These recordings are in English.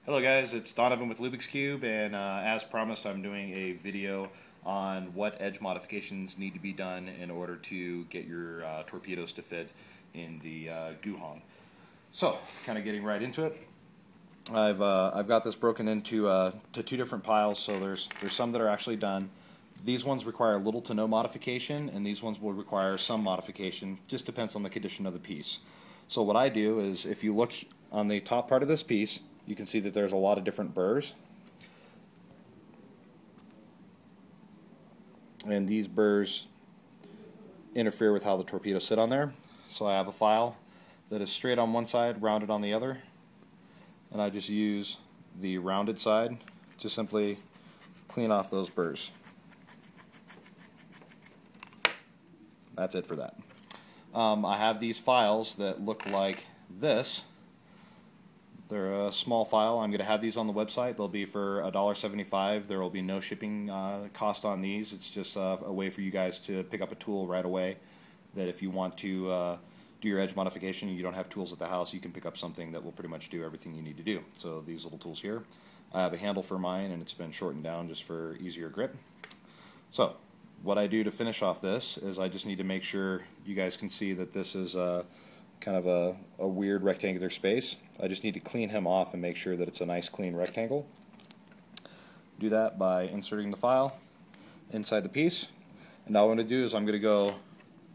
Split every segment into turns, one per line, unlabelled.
Hello guys, it's Donovan with Lubix Cube, and as promised I'm doing a video on what edge modifications need to be done in order to get your torpedoes to fit in the GuHong. So, kind of getting right into it. I've got this broken into to two different piles, so there's some that are actually done. These ones require little to no modification, and these ones will require some modification. Just depends on the condition of the piece. So what I do is, if you look on the top part of this piece, you can see that there's a lot of different burrs. And these burrs interfere with how the torpedoes sit on there. So I have a file that is straight on one side, rounded on the other. And I just use the rounded side to simply clean off those burrs. That's it for that. I have these files that look like this. They're a small file. I'm going to have these on the website. They'll be for $1.75. There will be no shipping cost on these. It's just a way for you guys to pick up a tool right away, that if you want to do your edge modification and you don't have tools at the house, you can pick up something that will pretty much do everything you need to do. So these little tools here. I have a handle for mine, and it's been shortened down just for easier grip. So what I do to finish off this is I just need to make sure you guys can see that this is kind of a weird rectangular space. I just need to clean him off and make sure that it's a nice clean rectangle. Do that by inserting the file inside the piece. And now what I'm going to do is I'm going to go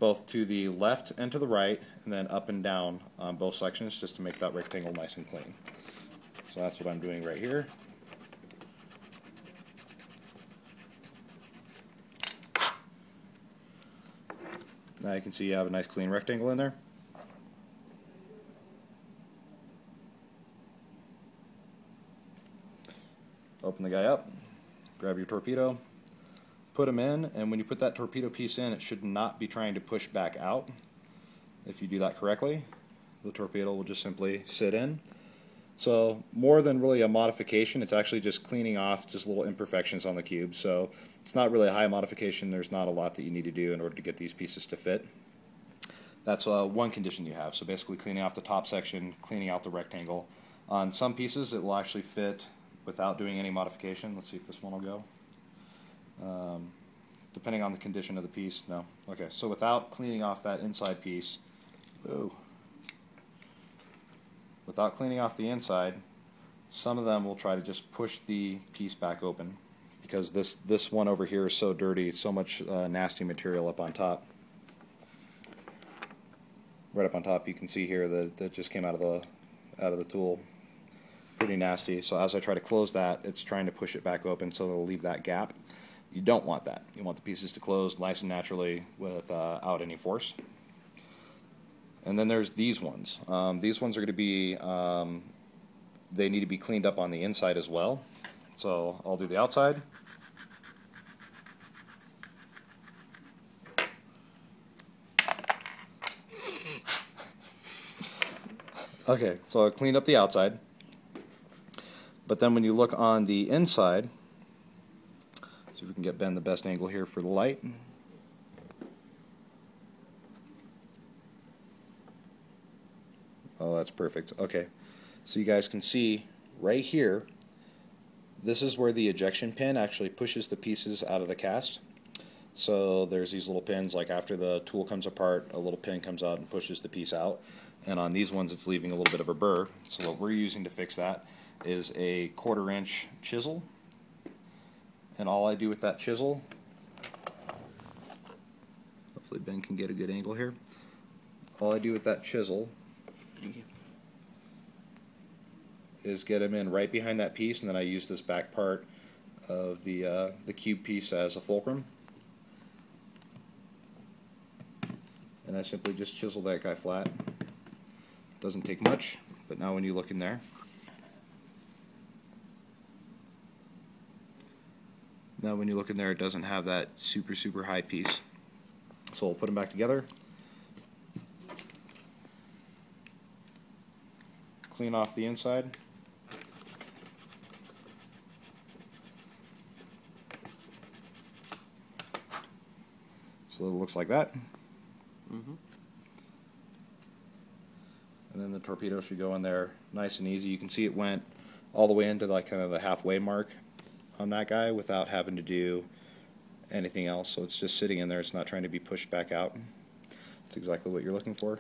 both to the left and to the right, and then up and down on both sections, just to make that rectangle nice and clean. So that's what I'm doing right here. Now you can see you have a nice clean rectangle in there. Open the guy up, grab your torpedo, put him in, and when you put that torpedo piece in, it should not be trying to push back out. If you do that correctly, the torpedo will just simply sit in. So more than really a modification, it's actually just cleaning off just little imperfections on the cube. So it's not really a high modification. There's not a lot that you need to do in order to get these pieces to fit. That's one condition you have. So basically cleaning off the top section, cleaning out the rectangle. On some pieces it will actually fit without doing any modification. Let's see if this one will go. Depending on the condition of the piece, no. Okay, so without cleaning off that inside piece, without cleaning off the inside, some of them will try to just push the piece back open, because this one over here is so dirty, so much nasty material up on top. Right up on top, you can see here that just came out of the tool. Pretty nasty. So as I try to close that, it's trying to push it back open, so it'll leave that gap. You don't want that. You want the pieces to close nice and naturally without any force. And then there's these ones. These ones are going to be, they need to be cleaned up on the inside as well. So I'll do the outside. Okay, so I cleaned up the outside. But then when you look on the inside, see if we can get Ben the best angle here for the light. Oh, that's perfect. Okay, so you guys can see right here, this is where the ejection pin actually pushes the pieces out of the cast. So there's these little pins, like after the tool comes apart, a little pin comes out and pushes the piece out. And on these ones it's leaving a little bit of a burr. So what we're using to fix that is a 1/4 inch chisel. And all I do with that chisel, hopefully Ben can get a good angle here. All I do with that chisel is get him in right behind that piece, and then I use this back part of the cube piece as a fulcrum. And I simply just chisel that guy flat. Doesn't take much, but now when you look in there, it doesn't have that super high piece. So we'll put them back together. Clean off the inside. So it looks like that. And then the torpedo should go in there nice and easy. You can see it went all the way into like kind of the halfway mark on that guy without having to do anything else. So it's just sitting in there. It's not trying to be pushed back out. It's exactly what you're looking for.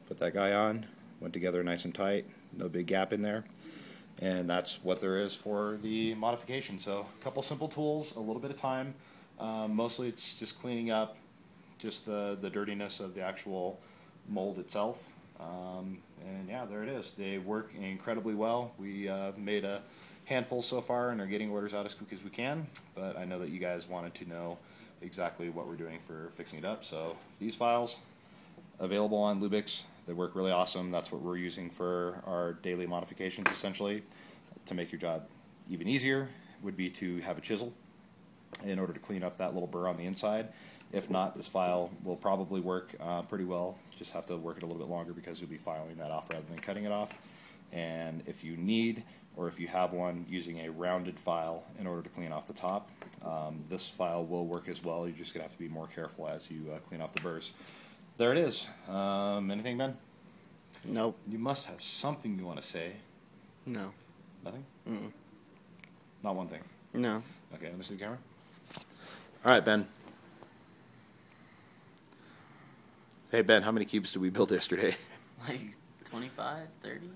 Put that guy on, went together nice and tight, no big gap in there. And that's what there is for the modification. So a couple simple tools, a little bit of time. Mostly it's just cleaning up just the dirtiness of the actual mold itself. And yeah, there it is. They work incredibly well. We made a handful so far and are getting orders out as quick as we can, but I know that you guys wanted to know exactly what we're doing for fixing it up. So these files available on Lubix. They work really awesome. That's what we're using for our daily modifications essentially. To make your job even easier would be to have a chisel in order to clean up that little burr on the inside. If not, this file will probably work pretty well. Just have to work it a little bit longer because you'll be filing that off rather than cutting it off. And if you need, or if you have one, using a rounded file in order to clean off the top, this file will work as well. You're just going to have to be more careful as you clean off the burrs. There it is. Anything, Ben?
Nope.
You must have something you want to say.
No.
Nothing?
Mm-mm.
Not one thing?
No.
Okay, let me see the camera. All right, Ben. Hey, Ben, how many cubes did we build yesterday?
Like 25, 30?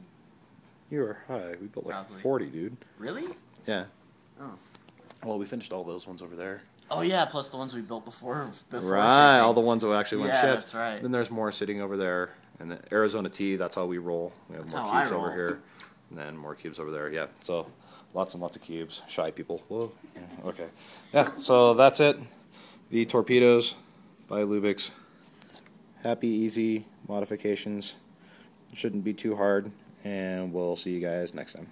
You were high. We built like
Probably.
40, dude.
Really?
Yeah.
Oh.
Well, we finished all those ones over there.
Oh yeah, plus the ones we built before
Right,
shipping.
all the ones that actually went shipped.
That's right.
Then there's more sitting over there. And the Arizona tea, that's how we roll. We have
That's
more
how
cubes
I
over
roll.
here. And then more cubes over there. Yeah, so lots and lots of cubes. Shy people. Whoa. Okay. Yeah, so that's it. The Torpedoes by Lubix. Happy, easy modifications. Shouldn't be too hard. And we'll see you guys next time.